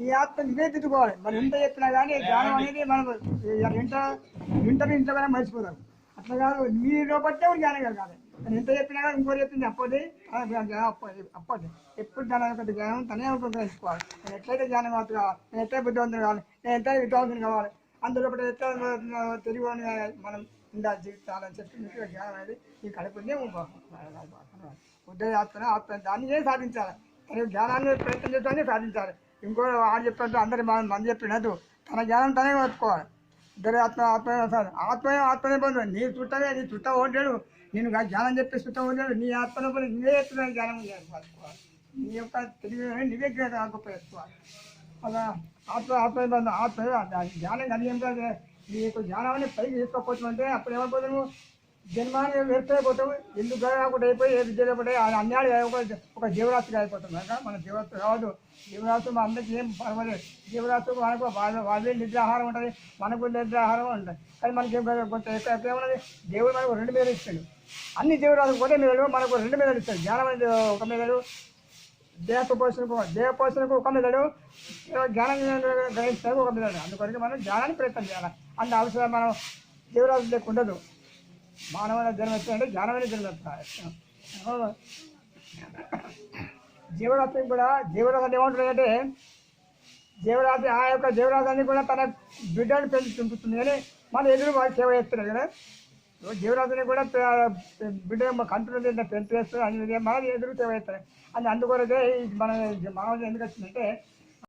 నీ ఆత్మ నువ్వే తిట్టుకోవాలి. మరి ఎంత చెప్పినా కానీ జ్ఞానం అనేది మనం ఇంటర్ ఇంట్లో కానీ మర్చిపోతాం. అట్లా కాదు, మీరు బట్టే జ్ఞానం కలగాలి. ఎంత చెప్పినా కానీ ఇంకోటి చెప్పింది అప్పది అప్పది ఎప్పుడు జ్ఞానం యొక్క జ్ఞానం తనే ఉపయోగించుకోవాలి. నేను ఎట్లయితే జ్ఞానం కావాలి, నేను ఎట్లయితే బుద్ధివంతులు కావాలి, నేను ఎట్లయితే విద్వాంతులు కావాలి, అందులో ఒకటి ఎట్లా తెలుగు అని మనం ఉండాలి జీవితాలని చెప్పి మీకు జ్ఞానం అనేది ఈ కడుపునే ఆత్మ దాన్ని ఏం సాధించాలి. తన జ్ఞానాన్ని ప్రయత్నం చేయడాన్ని సాధించాలి. ఇంకో ఆడు చెప్పినట్టు అందరి మంది చెప్పినట్టు తన జ్ఞానం తనే పట్టుకోవాలి. ఇద్దరు ఆత్మనే బంధు. నీ చుట్టమే, నీ చుట్ట ఓడాడు, నేను జ్ఞానం చెప్పి చుట్ట ఓడాడు. నీ ఆత్మ నువ్వే ఎత్తున్నా జ్ఞానం పట్టుకోవాలి. నీ యొక్క తెలివి నువ్వే గొప్ప ఎత్తుకోవాలి. అలా ఆత్మ బంధం. జ్ఞానం కలిగి నీకు జ్ఞానాన్ని పైకి తీసుకోకపోతుంటే అప్పుడు ఏమైపోతావు, జన్మాన్ని వ్యర్థమైపోతావు. ఎందుకు కాకుండా అయిపోయి ఏ విద్య లేకపోతే అన్యాయం ఒక జీవరాశిగా అయిపోతుంది. కనుక మన జీవరాశి కావద్దు. జీవరాశి మా అందరికీ ఏం పర్వాలేదు. జీవరాశి మనకు వాళ్ళే నిద్రాహారం ఉంటుంది, మనకు నిద్రాహారం ఉంటుంది. కానీ మనకి కొంత ఎక్కువ ఏమన్నది, దేవుడు మనకు 2 మెదడు ఇస్తాడు. అన్ని జీవరాశులకు ఒకటే మెదడు, మనకు 2 మెదడు ఇస్తాడు. జ్ఞానం అనేది ఒక మెదడు, దేహ పోషణకు ఒక మెదడు, జ్ఞానం గ్రహించడానికి ఒక మెదడు. అందుకొరకు మనం జ్ఞానాన్ని ప్రయత్నం చేయాలి. అంత అవసరం మనం జీవరాశి లేక ఉండదు. మానవుల జన్మ ఎత్తాలంటే జ్ఞానమైన జన్మ ఎత్తాలి. జీవరాశికి కూడా జీవరాశి ఏమంటుందంటే, జీవరాశి ఆ యొక్క జీవరాశాన్ని కూడా తన బిడ్డను పెంచుతుంది. కానీ మన ఎదురు వాళ్ళు సేవ చేస్తున్నారు కదా. జీవరాశిని కూడా బిడ్డ కంట్రోల్ పెంచేస్తారు అని మన ఎదురు సేవ చేస్తారు. అని అందుకొరకే మన మానవులు ఎందుకు వచ్చిందంటే